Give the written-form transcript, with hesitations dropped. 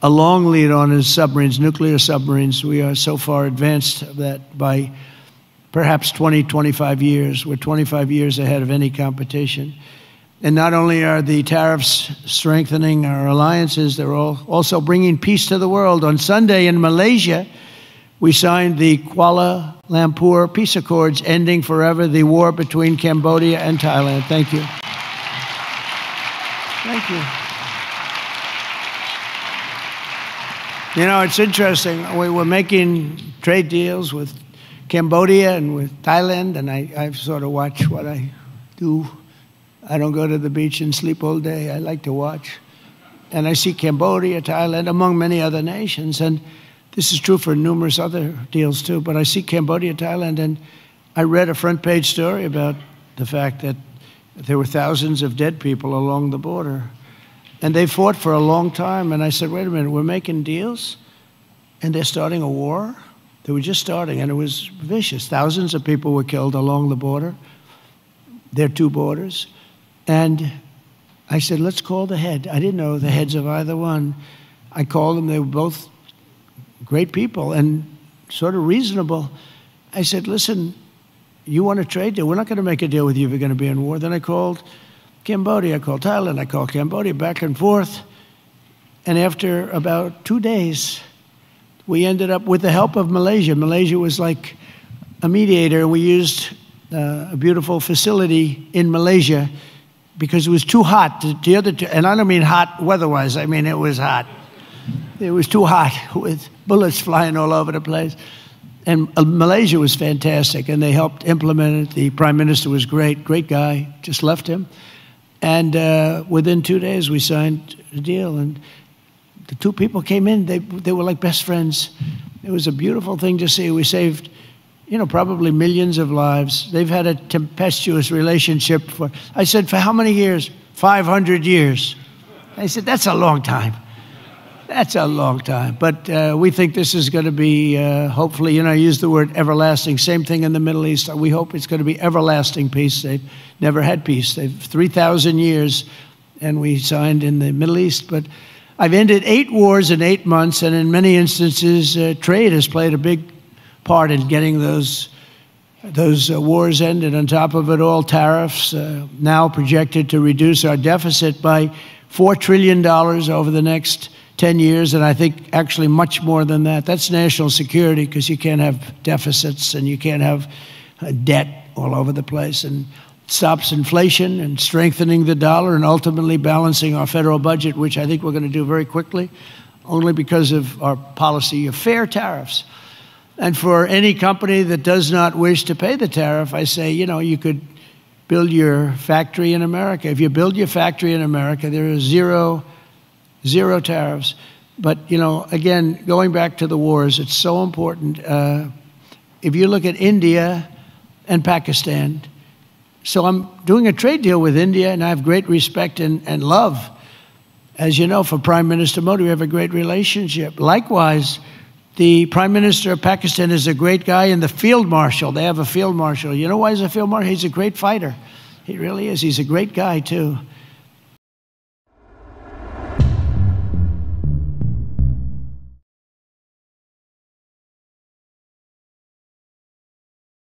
a long lead on is submarines, nuclear submarines. We are so far advanced that by perhaps 20, 25 years, we're 25 years ahead of any competition. And not only are the tariffs strengthening our alliances, they're also bringing peace to the world. On Sunday in Malaysia, we signed the Kuala Lumpur Peace Accords, ending forever the war between Cambodia and Thailand. Thank you. Thank you. You know, it's interesting. We were making trade deals with Cambodia and with Thailand, and I sort of watch what I do. I don't go to the beach and sleep all day. I like to watch. And I see Cambodia, Thailand, among many other nations. And this is true for numerous other deals too. But I see Cambodia, Thailand, and I read a front page story about the fact that there were thousands of dead people along the border. And they fought for a long time. And I said, wait a minute, we're making deals? And they're starting a war? They were just starting, and it was vicious. Thousands of people were killed along the border, their two borders. And I said, let's call the head. I didn't know the heads of either one. I called them. They were both great people and sort of reasonable. I said, listen, you want a trade deal? We're not going to make a deal with you if you're going to be in war. Then I called Cambodia. I called Thailand. I called Cambodia, back and forth. And after about 2 days, we ended up with the help of Malaysia. Malaysia was like a mediator. We used a beautiful facility in Malaysia because it was too hot. And I don't mean hot weather-wise. I mean it was hot. It was too hot with bullets flying all over the place. And Malaysia was fantastic, and they helped implement it. The Prime Minister was great guy, just left him. And within 2 days, we signed a deal. And the two people came in, they were like best friends. It was a beautiful thing to see. We saved, you know, probably millions of lives. They've had a tempestuous relationship for, I said, for how many years? 500 years. They said, that's a long time. That's a long time. But we think this is going to be, hopefully, you know, I use the word everlasting. Same thing in the Middle East. We hope it's going to be everlasting peace. They've never had peace. They've 3,000 years, and we signed in the Middle East. But I've ended 8 wars in 8 months, and in many instances, trade has played a big part in getting those wars ended. On top of it all, tariffs now projected to reduce our deficit by $4 trillion over the next 10 years, and I think actually much more than that. That's national security, because you can't have deficits and you can't have debt all over the place. And it stops inflation and strengthening the dollar and ultimately balancing our federal budget, which I think we're going to do very quickly, only because of our policy of fair tariffs. And for any company that does not wish to pay the tariff, I say, you know, you could build your factory in America. If you build your factory in America, there is zero tariffs. But, you know, again, going back to the wars, it's so important. If you look at India and Pakistan, so I'm doing a trade deal with India, and I have great respect and love. As you know, for Prime Minister Modi, we have a great relationship. Likewise, the Prime Minister of Pakistan is a great guy, and the Field Marshal, they have a Field Marshal. You know why he's a Field Marshal? He's a great fighter. He really is. He's a great guy, too.